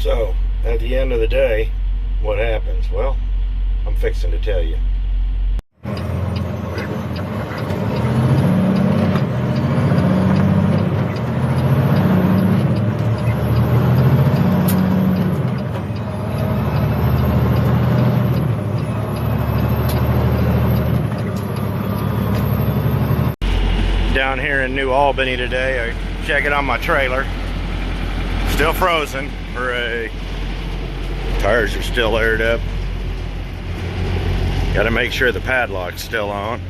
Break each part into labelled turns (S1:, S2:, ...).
S1: So, at the end of the day, what happens? Well, I'm fixing to tell you. Down here in New Albany today, I check it on my trailer. Still frozen. Hooray. Tires are still aired up. Gotta make sure the padlock's still on.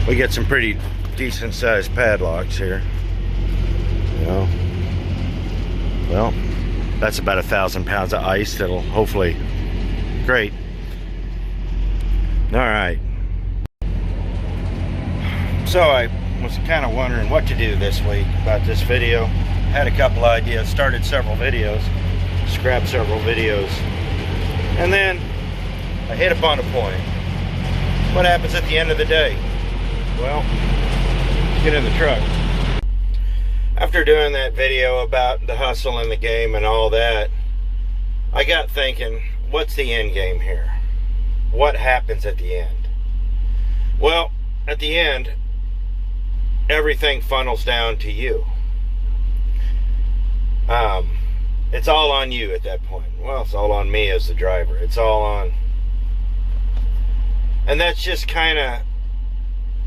S1: We get some pretty decent sized padlocks here. You know. Well, that's about 1,000 pounds of ice that'll hopefully, great. Alright. So I was kind of wondering what to do this week about this video. Had a couple ideas, started several videos, scrapped several videos, and then I hit upon a point. What happens at the end of the day? Well, get in the truck. After doing that video about the hustle in the game and all that, I got thinking, what's the end game here? What happens at the end? Well, at the end, everything funnels down to you. It's all on you at that point. Well, it's all on me as the driver. It's all on. And that's just kind of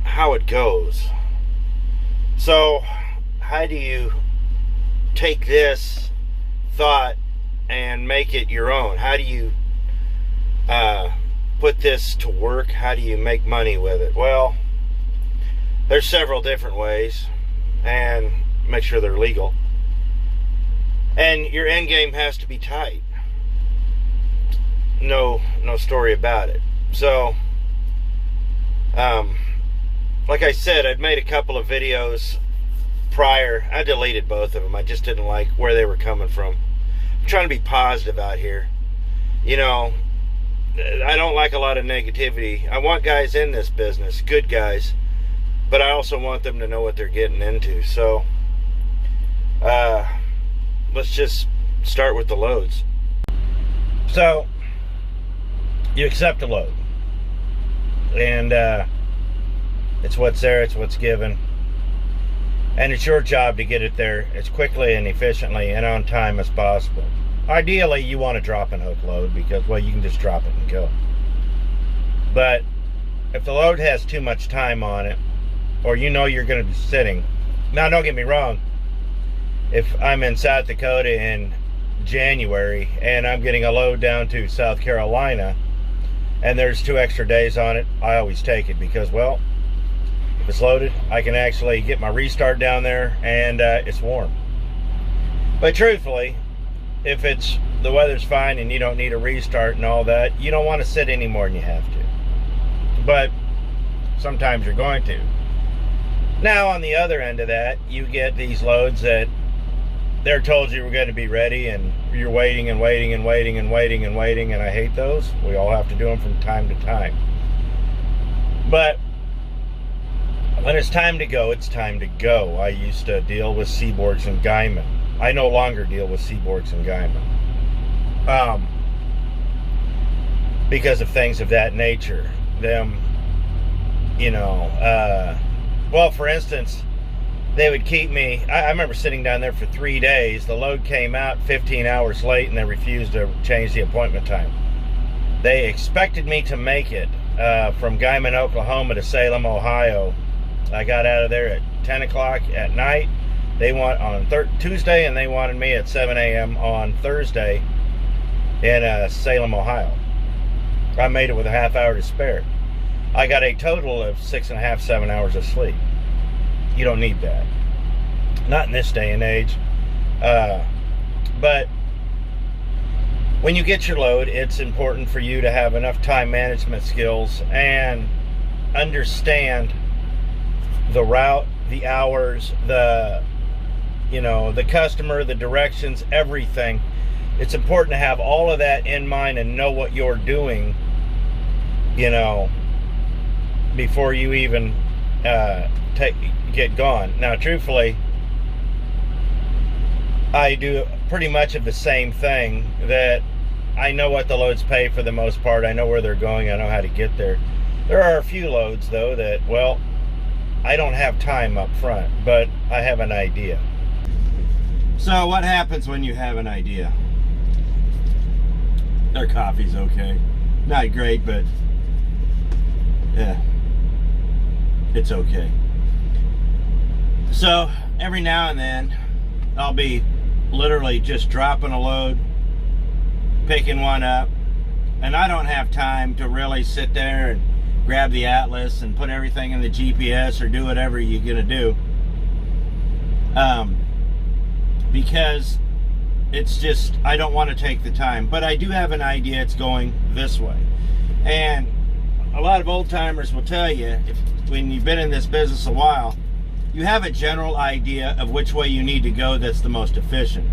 S1: how it goes. So, how do you take this thought and make it your own? How do you put this to work? How do you make money with it? Well, there's several different ways, and make sure they're legal. And your end game has to be tight. No story about it. So, like I said, I'd made a couple of videos prior. I deleted both of them. I just didn't like where they were coming from. I'm trying to be positive out here. You know, I don't like a lot of negativity. I want guys in this business, good guys, but I also want them to know what they're getting into. So, let's just start with the loads. So, you accept a load. And it's what's there, it's what's given. And it's your job to get it there as quickly and efficiently and on time as possible. Ideally, you want to drop and hook load because, well, you can just drop it and go. But if the load has too much time on it, or you know you're going to be sitting. Now, don't get me wrong. If I'm in South Dakota in January and I'm getting a load down to South Carolina and there's 2 extra days on it, I always take it because, well, if it's loaded, I can actually get my restart down there and it's warm. But truthfully, if the weather's fine and you don't need a restart and all that, you don't want to sit any more than you have to. But sometimes you're going to. Now, on the other end of that, you get these loads that they're told you were going to be ready and you're waiting and waiting and waiting and waiting and waiting, and I hate those. We all have to do them from time to time. But when it's time to go, it's time to go. I used to deal with Seaborgs and Guyman. I no longer deal with Seaborgs and Guyman. Because of things of that nature. Them, you know, well, for instance, they would keep me. I remember sitting down there for 3 days. The load came out 15 hours late and they refused to change the appointment time. They expected me to make it from Guyman, Oklahoma to Salem, Ohio. I got out of there at 10 o'clock at night. They want on Tuesday, and they wanted me at 7 a.m. on Thursday in Salem, Ohio. I made it with a half hour to spare. I got a total of 6.5, 7 hours of sleep. You don't need that. Not in this day and age. But when you get your load, it's important for you to have enough time management skills and understand the route, the hours, the customer, the directions, everything. It's important to have all of that in mind and know what you're doing, before you even get gone. Now, truthfully, I do pretty much of the same thing, that I know what the loads pay for the most part. I know where they're going. I know how to get there. There are a few loads, though, that, well, I don't have time up front, but I have an idea. So what happens when you have an idea? Their coffee's okay. Not great, but yeah, it's okay. So every now and then, I'll be literally just dropping a load, picking one up, and I don't have time to really sit there and grab the atlas and put everything in the GPS or do whatever you're gonna do, because it's just, I don't want to take the time. But I do have an idea it's going this way. And a lot of old timers will tell you, when you've been in this business a while, you have a general idea of which way you need to go that's the most efficient.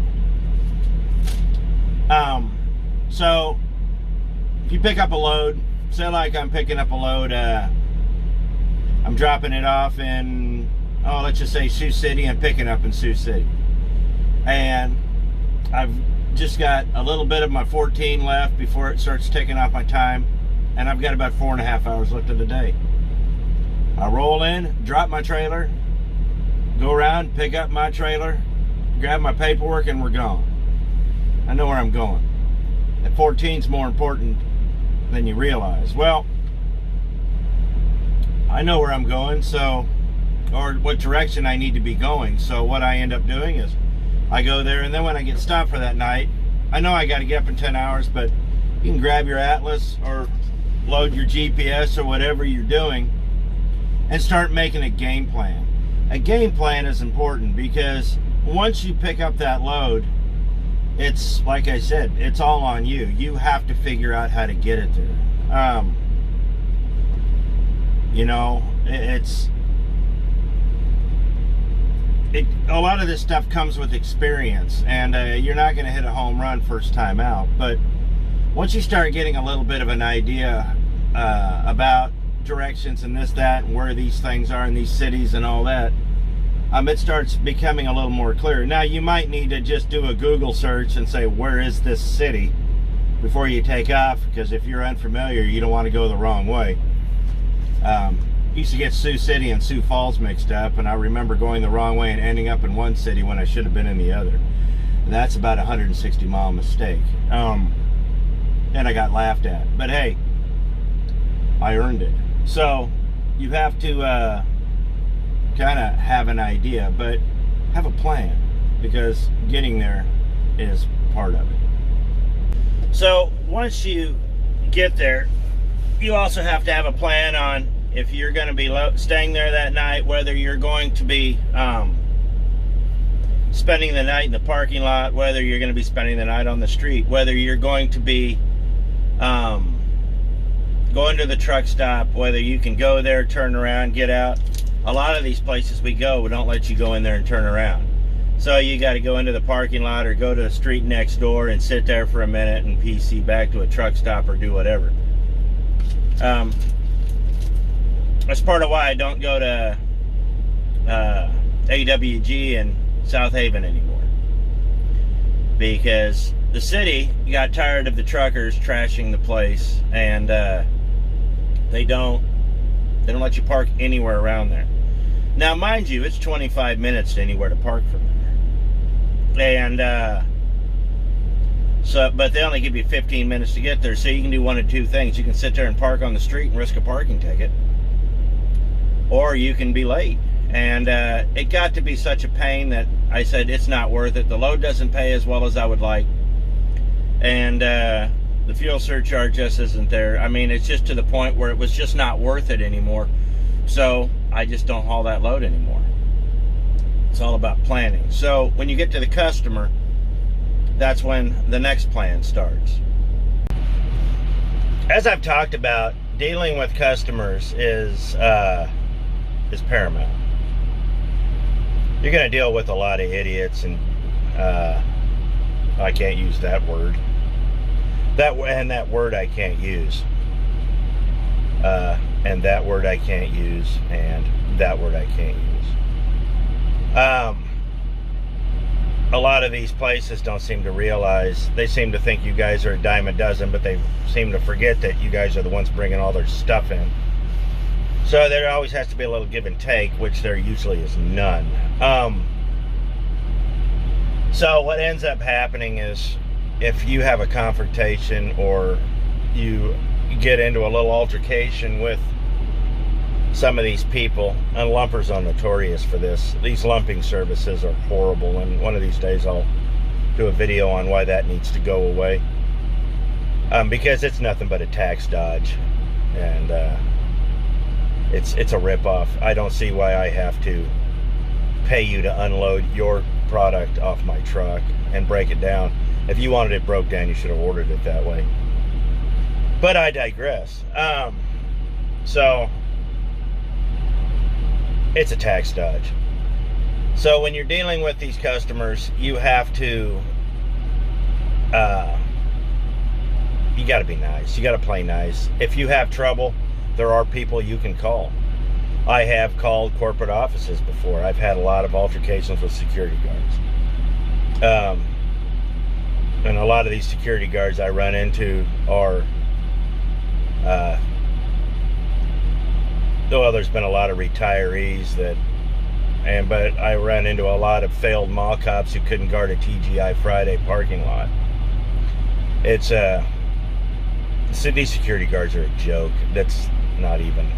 S1: So if you pick up a load, say like I'm picking up a load, I'm dropping it off in, let's just say Sioux City, and picking up in Sioux City. And I've just got a little bit of my 14 left before it starts ticking off my time, and I've got about 4.5 hours left of the day. I roll in, drop my trailer, go around, pick up my trailer, grab my paperwork, and we're gone. I know where I'm going. That 14's more important than you realize. Well, I know where I'm going, so, or what direction I need to be going. So what I end up doing is I go there, and then when I get stopped for that night, I know I got to get up in 10 hours, but you can grab your atlas or load your GPS or whatever you're doing and start making a game plan. A game plan is important, because once you pick up that load, it's, like I said, it's all on you. You have to figure out how to get it there. You know, a lot of this stuff comes with experience, and you're not going to hit a home run first time out. But once you start getting a little bit of an idea about directions and this, that, and where these things are in these cities and all that, it starts becoming a little more clear. Now, you might need to just do a Google search and say, where is this city, before you take off, because if you're unfamiliar, you don't want to go the wrong way. Used to get Sioux City and Sioux Falls mixed up, and I remember going the wrong way and ending up in one city when I should have been in the other. And that's about a 160-mile mistake. And I got laughed at. But hey, I earned it. So you have to kind of have an idea, but have a plan, because getting there is part of it. So once you get there, you also have to have a plan on if you're going to be staying there that night, whether you're going to be spending the night in the parking lot, whether you're going to be spending the night on the street, whether you're going to be going to the truck stop, whether you can go there, turn around, get out. A lot of these places we go, we don't let you go in there and turn around. So you got to go into the parking lot or go to the street next door and sit there for a minute and PC back to a truck stop or do whatever. That's part of why I don't go to AWG in South Haven anymore, because the city got tired of the truckers trashing the place, and they don't let you park anywhere around there. Now, mind you, it's 25 minutes to anywhere to park from there, and but they only give you 15 minutes to get there. So you can do one of two things: you can sit there and park on the street and risk a parking ticket, or you can be late. And it got to be such a pain that I said it's not worth it. The load doesn't pay as well as I would like, and the fuel surcharge just isn't there. I mean, it's just to the point where it was just not worth it anymore. So I just don't haul that load anymore. It's all about planning. So when you get to the customer, that's when the next plan starts. As I've talked about, dealing with customers is paramount. You're going to deal with a lot of idiots, and I can't use that word. That word I can't use. And that word I can't use, and that word I can't use. a lot of these places don't seem to realize, they seem to think you guys are a dime a dozen, but they seem to forget that you guys are the ones bringing all their stuff in. So there always has to be a little give and take, which there usually is none. So what ends up happening is, if you have a confrontation or you get into a little altercation with some of these people, and lumpers are notorious for this. These lumping services are horrible, and one of these days I'll do a video on why that needs to go away, because it's nothing but a tax dodge, and it's a ripoff. I don't see why I have to pay you to unload your product off my truck and break it down. If you wanted it broke down, you should have ordered it that way. But I digress. So it's a tax dodge. So when you're dealing with these customers, you have to, you got to be nice. You got to play nice. If you have trouble, there are people you can call. I have called corporate offices before. I've had a lot of altercations with security guards. And a lot of these security guards I run into are, well, there's been a lot of retirees but I ran into a lot of failed mall cops who couldn't guard a TGI Friday parking lot. These security guards are a joke. That's not even,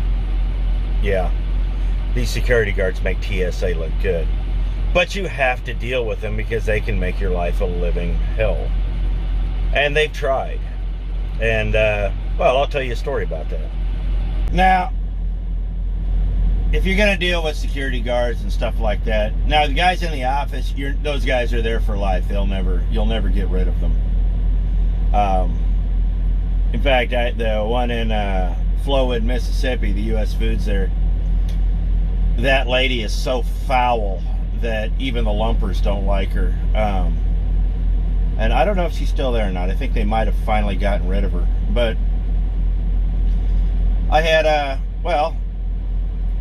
S1: yeah. These security guards make TSA look good. But you have to deal with them because they can make your life a living hell. And they've tried. And, well, I'll tell you a story about that. Now, if you're going to deal with security guards and stuff like that, now the guys in the office, those guys are there for life. You'll never get rid of them. In fact, the one in Flowood, Mississippi, the U.S. Foods there, that lady is so foul that even the lumpers don't like her. And I don't know if she's still there or not. I think they might have finally gotten rid of her. But I had, well,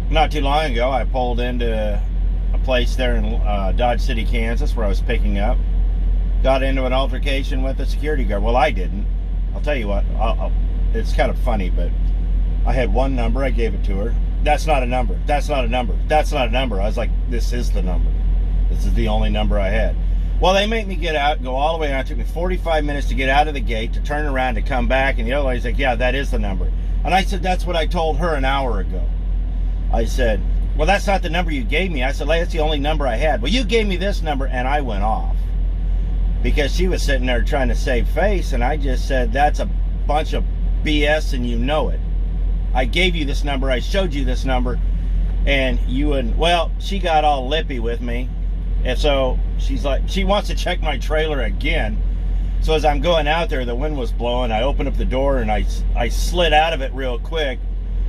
S1: not too long ago, I pulled into a place there in Dodge City, Kansas, where I was picking up. Got into an altercation with a security guard. Well, I didn't. I'll tell you what. It's kind of funny, but I had one number. I gave it to her. That's not a number. That's not a number. That's not a number. I was like, this is the number. This is the only number I had. Well, they make me get out, go all the way out. It took me 45 minutes to get out of the gate, to turn around, to come back. And the other lady's like, yeah, that is the number. And I said, that's what I told her an hour ago. I said, well, that's not the number you gave me. I said, that's the only number I had. Well, you gave me this number, and I went off. Because she was sitting there trying to save face, and I just said, that's a bunch of BS, and you know it. I gave you this number, I showed you this number, and you wouldn't. Well, she got all lippy with me, and so she's like, she wants to check my trailer again. So as I'm going out there, the wind was blowing, I opened up the door, and I slid out of it real quick,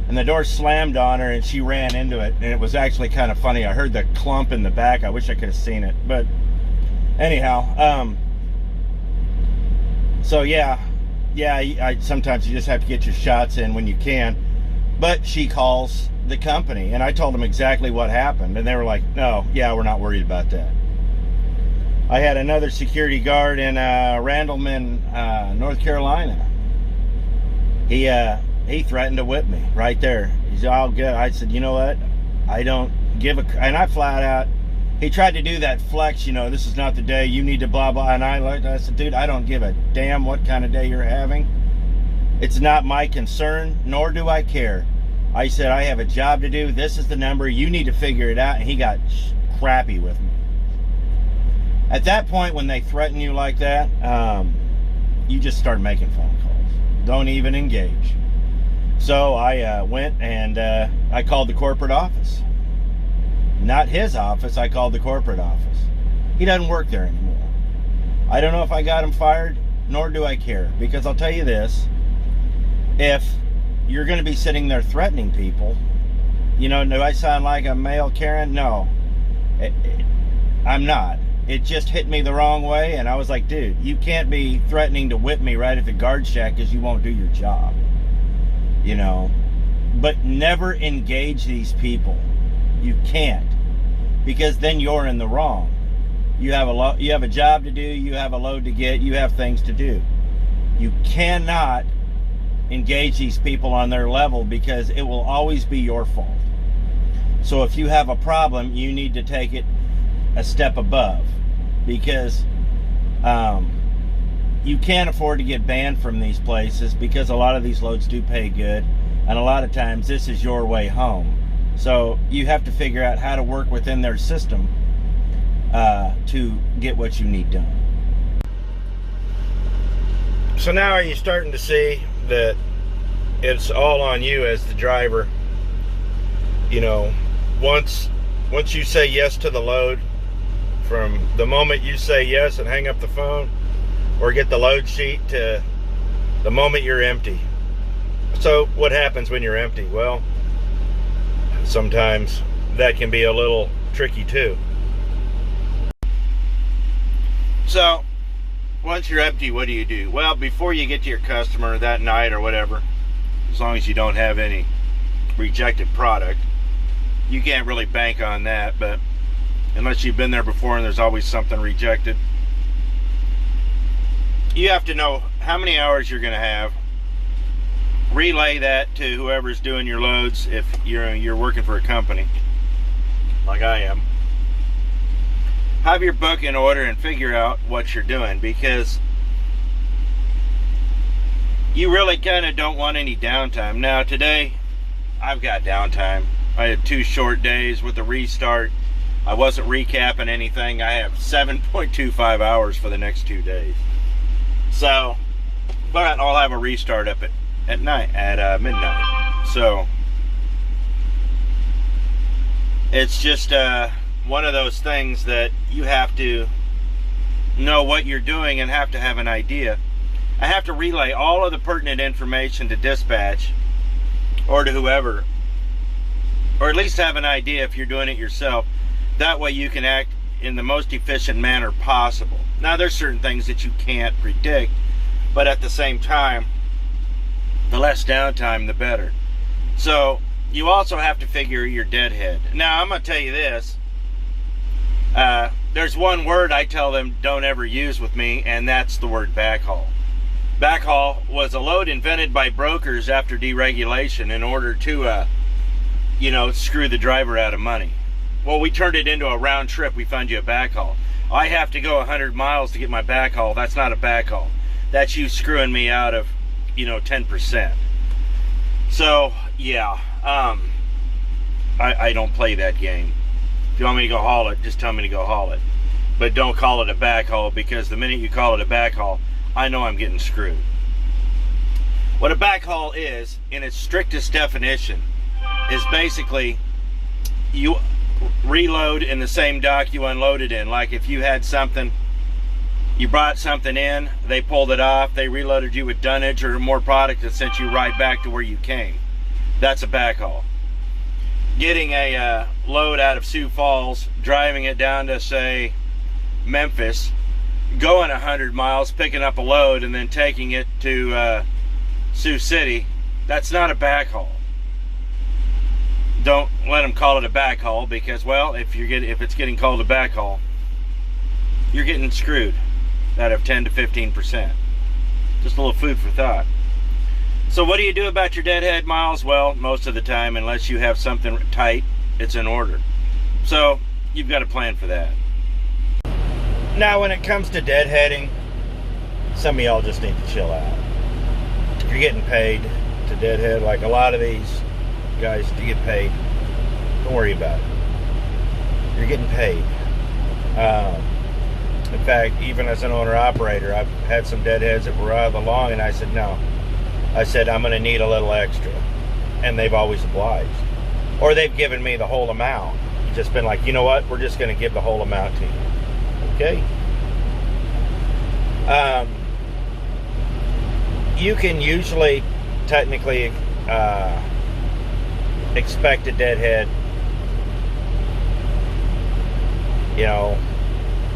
S1: and the door slammed on her, and she ran into it, and it was actually kind of funny. I heard the clump in the back. I wish I could have seen it, but anyhow, so yeah, sometimes you just have to get your shots in when you can. But she calls the company, and I told them exactly what happened, and they were like, no, yeah, we're not worried about that. I had another security guard in Randleman, North Carolina. He threatened to whip me right there. He's all good. I said, you know what? I don't give a... And I flat out... He tried to do that flex, you know, this is not the day, you need to blah, blah. And I said, dude, I don't give a damn what kind of day you're having. It's not my concern, nor do I care. I said, I have a job to do. This is the number. You need to figure it out. And he got crappy with me. At that point, when they threaten you like that, you just start making phone calls. Don't even engage. So I went and I called the corporate office. Not his office, I called the corporate office. He doesn't work there anymore. I don't know if I got him fired, nor do I care. Because I'll tell you this, if you're going to be sitting there threatening people, you know, do I sound like a male Karen? No, I'm not. It just hit me the wrong way, and I was like, dude, you can't be threatening to whip me right at the guard shack because you won't do your job. You know, but never engage these people. You can't, because then you're in the wrong. You have a job to do, you have a load to get, you have things to do. You cannot engage these people on their level because it will always be your fault. So if you have a problem, you need to take it a step above, because you can't afford to get banned from these places, because a lot of these loads do pay good, and a lot of times this is your way home. So you have to figure out how to work within their system to get what you need done. So now are you starting to see that it's all on you as the driver? You know, once you say yes to the load, from the moment you say yes and hang up the phone or get the load sheet to the moment you're empty. So what happens when you're empty? Well, sometimes that can be a little tricky too. So once you're empty, what do you do? Well, before you get to your customer that night or whatever, as long as you don't have any rejected product, you can't really bank on that, but unless you've been there before and there's always something rejected, you have to know how many hours you're going to have. Relay that to whoever's doing your loads if you're working for a company like I am. Have your book in order and figure out what you're doing, because you really kind of don't want any downtime. Now today I've got downtime. I had 2 short days with the restart. I wasn't recapping anything. I have 7.25 hours for the next 2 days. So, but I'll have a restart up at night, at midnight. So, it's just one of those things that you have to know what you're doing and have to have an idea. I have to relay all of the pertinent information to dispatch or to whoever, or at least have an idea if you're doing it yourself. That way you can act in the most efficient manner possible. Now there's certain things that you can't predict, but at the same time, the less downtime the better. So you also have to figure your deadhead. Now I'm going to tell you this, there's one word I tell them don't ever use with me, and that's the word backhaul. Backhaul was a load invented by brokers after deregulation in order to screw the driver out of money. Well, we turned it into a round trip. We found you a backhaul. I have to go 100 miles to get my backhaul. That's not a backhaul. That's you screwing me out of, 10%. So, yeah, I don't play that game. If you want me to go haul it, just tell me to go haul it. But don't call it a backhaul, because the minute you call it a backhaul, I know I'm getting screwed. What a backhaul is, in its strictest definition, is basically you reload in the same dock you unloaded in. Like if you had something, you brought something in, they pulled it off, they reloaded you with dunnage or more product and sent you right back to where you came. That's a backhaul. Getting a load out of Sioux Falls, driving it down to, say, Memphis, going 100 miles, picking up a load, and then taking it to Sioux City, that's not a backhaul. Don't let them call it a backhaul, because, well, if it's getting called a backhaul, you're getting screwed out of 10 to 15%. Just a little food for thought. So what do you do about your deadhead miles? Well, most of the time, unless you have something tight, it's in order. So you've got a plan for that. Now, when it comes to deadheading, some of y'all just need to chill out. If you're getting paid to deadhead, like a lot of these guys to get paid, don't worry about it. You're getting paid. In fact, even as an owner-operator, I've had some deadheads that were out of the long, and I said, no. I said, I'm going to need a little extra. And they've always obliged. Or they've given me the whole amount. Just been like, you know what? We're just going to give the whole amount to you. Okay? You can usually, technically, expect a deadhead,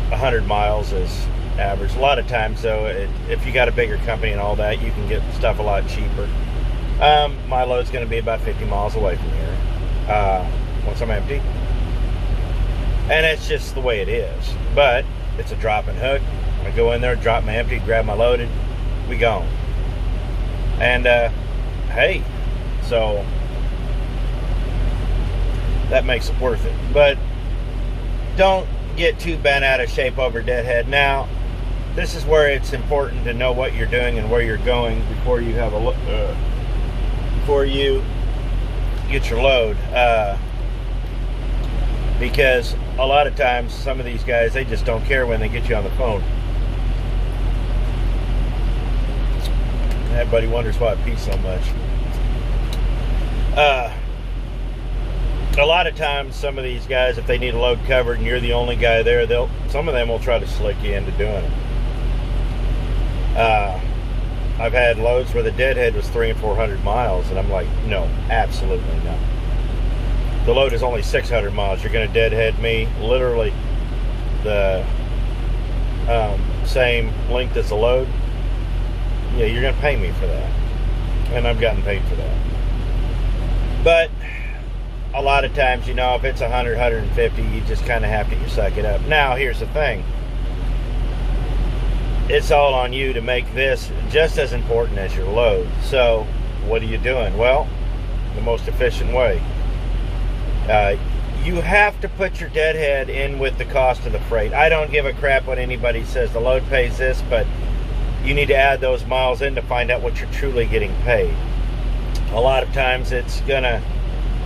S1: 100 miles is average. A lot of times, though, if you got a bigger company and all that, you can get stuff a lot cheaper. My load's going to be about 50 miles away from here once I'm empty. And it's just the way it is. But it's a drop and hook. I go in there, drop my empty, grab my loaded, we gone. And hey, so that makes it worth it. But don't get too bent out of shape over deadhead. Now, this is where it's important to know what you're doing and where you're going before you have a look, before you get your load. Because a lot of times, some of these guys, they just don't care when they get you on the phone. Everybody wonders why I pee so much. A lot of times, some of these guys, if they need a load covered and you're the only guy there, some of them will try to slick you into doing it. I've had loads where the deadhead was 300 and 400 miles, and I'm like, no, absolutely not. The load is only 600 miles. You're going to deadhead me literally the same length as the load. Yeah, you're going to pay me for that. And I've gotten paid for that. But a lot of times, you know, if it's 100, 150, you just kind of have to suck it up. Now, here's the thing. It's all on you to make this just as important as your load. So, what are you doing? Well, the most efficient way. You have to put your deadhead in with the cost of the freight. I don't give a crap what anybody says. The load pays this, but you need to add those miles in to find out what you're truly getting paid. A lot of times it's gonna,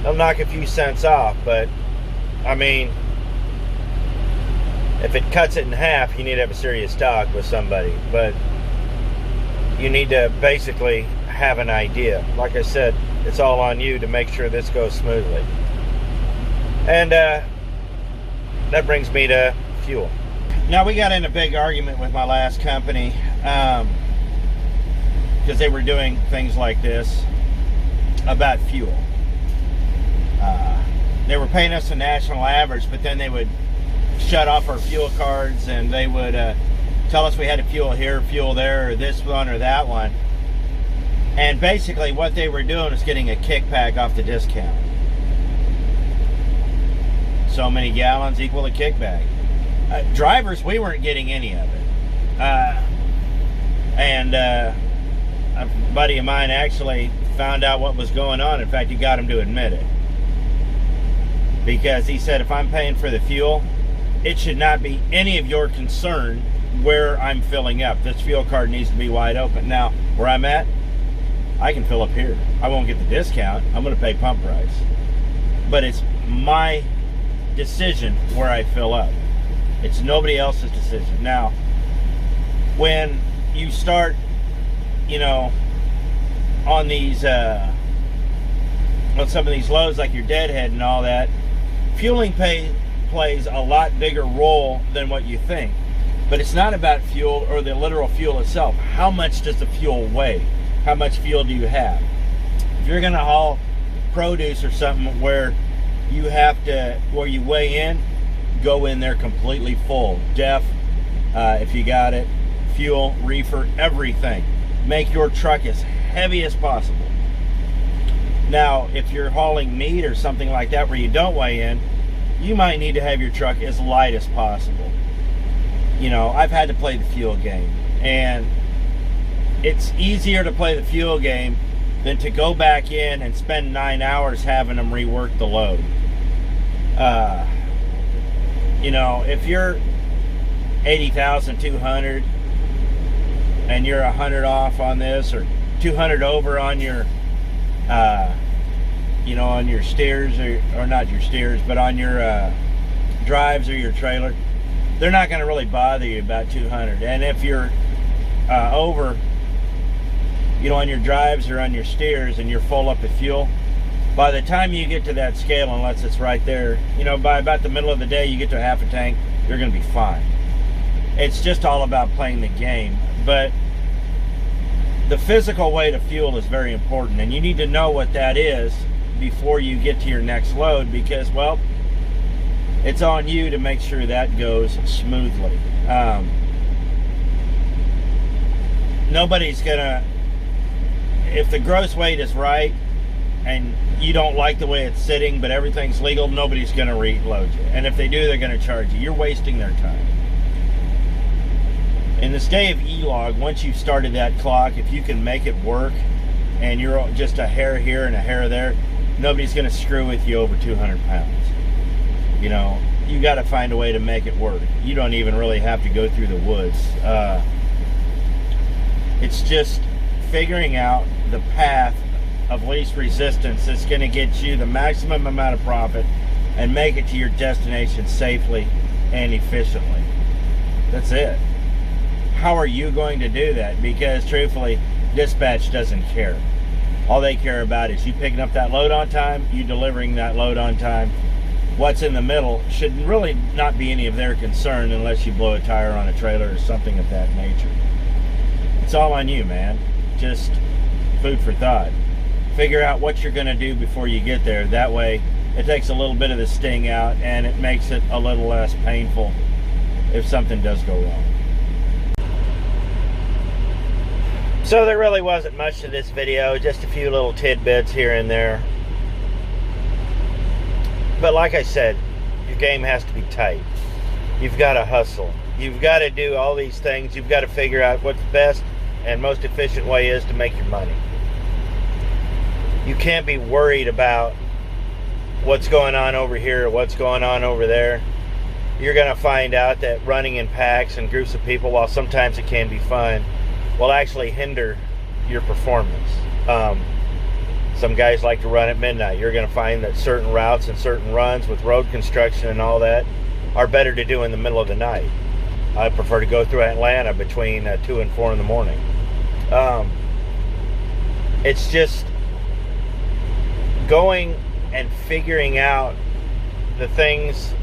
S1: they'll knock a few cents off, but I mean, if it cuts it in half, you need to have a serious talk with somebody. But you need to basically have an idea. Like I said, it's all on you to make sure this goes smoothly. And that brings me to fuel. Now, we got in a big argument with my last company because they were doing things like this about fuel. They were paying us a national average, but then they would shut off our fuel cards, and they would tell us we had to fuel here, fuel there, or this one or that one. And basically what they were doing was getting a kickback off the discount. So many gallons equal a kickback. Drivers, we weren't getting any of it. A buddy of mine actually found out what was going on. In fact, he got him to admit it. Because he said, if I'm paying for the fuel, it should not be any of your concern where I'm filling up. This fuel card needs to be wide open. Now, where I'm at, I can fill up here. I won't get the discount. I'm going to pay pump price. But it's my decision where I fill up. It's nobody else's decision. Now, when you start, you know, on these, on some of these loads like your deadhead and all that, fueling plays a lot bigger role than what you think. But it's not about fuel or the literal fuel itself. How much does the fuel weigh? How much fuel do you have? If you're going to haul produce or something where you have to, where you weigh in, go in there completely full. Def, if you got it, fuel, reefer, everything. Make your truck as heavy as possible. Now, if you're hauling meat or something like that where you don't weigh in, you might need to have your truck as light as possible. You know, I've had to play the fuel game, and it's easier to play the fuel game than to go back in and spend 9 hours having them rework the load. You know, if you're 80,200 and you're 100 off on this, or 200 over on your you know, on your steers, or not your steers, but on your drives or your trailer, they're not going to really bother you about 200. And if you're over, you know, on your drives or on your steers and you're full up with fuel, by the time you get to that scale, unless it's right there, you know, by about the middle of the day, you get to half a tank, you're going to be fine. It's just all about playing the game. But the physical weight of fuel is very important, and you need to know what that is before you get to your next load, because, well, it's on you to make sure that goes smoothly. Nobody's gonna, if the gross weight is right and you don't like the way it's sitting, but everything's legal, nobody's going to reload you. And if they do, they're going to charge you. You're wasting their time. In this day of E-Log, once you've started that clock, if you can make it work and you're just a hair here and a hair there, nobody's going to screw with you over 200 pounds. You know, you got to find a way to make it work. You don't even really have to go through the woods. It's just figuring out the path of least resistance that's going to get you the maximum amount of profit and make it to your destination safely and efficiently. That's it. How are you going to do that? Because truthfully, dispatch doesn't care. All they care about is you picking up that load on time, you delivering that load on time. What's in the middle should really not be any of their concern unless you blow a tire on a trailer or something of that nature. It's all on you, man. Just food for thought. Figure out what you're going to do before you get there. That way, it takes a little bit of the sting out and it makes it a little less painful if something does go wrong. So there really wasn't much to this video, just a few little tidbits here and there. But like I said, your game has to be tight. You've got to hustle. You've got to do all these things. You've got to figure out what the best and most efficient way is to make your money. You can't be worried about what's going on over here or what's going on over there. You're going to find out that running in packs and groups of people, while sometimes it can be fun, will actually hinder your performance. Some guys like to run at midnight. You're going to find that certain routes and certain runs with road construction and all that are better to do in the middle of the night. I prefer to go through Atlanta between 2 and 4 in the morning. It's just going and figuring out the things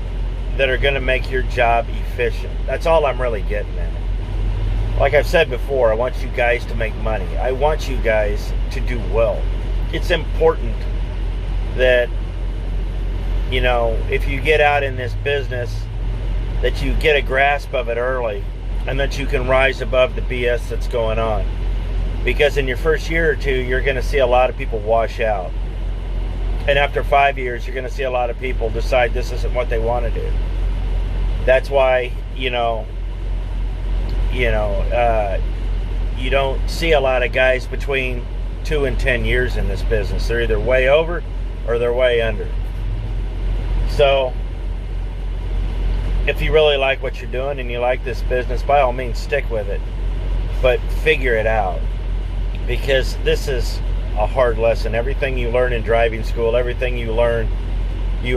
S1: that are going to make your job efficient. That's all I'm really getting at. Like I've said before, I want you guys to make money. I want you guys to do well. It's important that, you know, if you get out in this business, that you get a grasp of it early and that you can rise above the BS that's going on. Because in your first year or two, you're going to see a lot of people wash out. And after 5 years, you're going to see a lot of people decide this isn't what they want to do. That's why, you don't see a lot of guys between 2 and 10 years in this business. They're either way over or they're way under. So if you really like what you're doing and you like this business, by all means stick with it, but figure it out, because this is a hard lesson. Everything you learn in driving school, everything you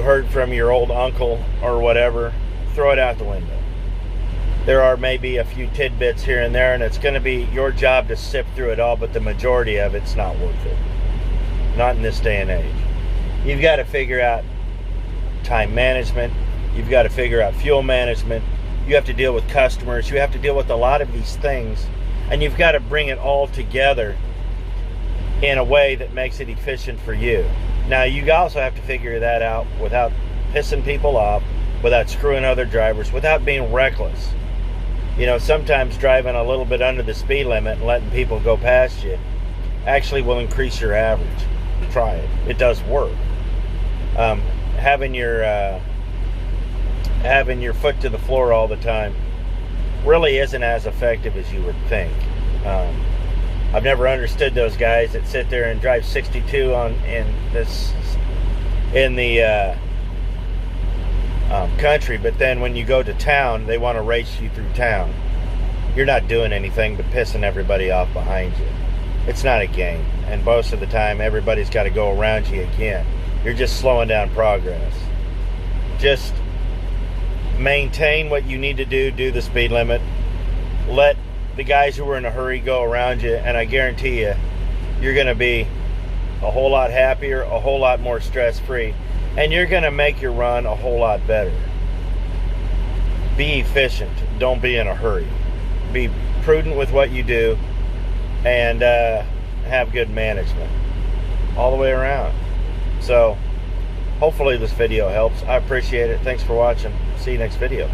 S1: heard from your old uncle or whatever, throw it out the window. There are maybe a few tidbits here and there, and it's going to be your job to sift through it all, but the majority of it's not worth it. Not in this day and age. You've got to figure out time management. You've got to figure out fuel management. You have to deal with customers. You have to deal with a lot of these things, and you've got to bring it all together in a way that makes it efficient for you. Now, you also have to figure that out without pissing people off, without screwing other drivers, without being reckless. You know, sometimes driving a little bit under the speed limit and letting people go past you actually will increase your average. Try it. It does work. Having your foot to the floor all the time really isn't as effective as you would think. I've never understood those guys that sit there and drive 62 in the country, but then when you go to town, they want to race you through town. You're not doing anything but pissing everybody off behind you. It's not a game, and most of the time, everybody's got to go around you again. You're just slowing down progress. Just maintain what you need to do the speed limit. Let the guys who are in a hurry go around you, and I guarantee you, you're going to be a whole lot happier, a whole lot more stress-free, and you're going to make your run a whole lot better. Be efficient. Don't be in a hurry. Be prudent with what you do, and have good management all the way around. So hopefully this video helps. I appreciate it. Thanks for watching. See you next video.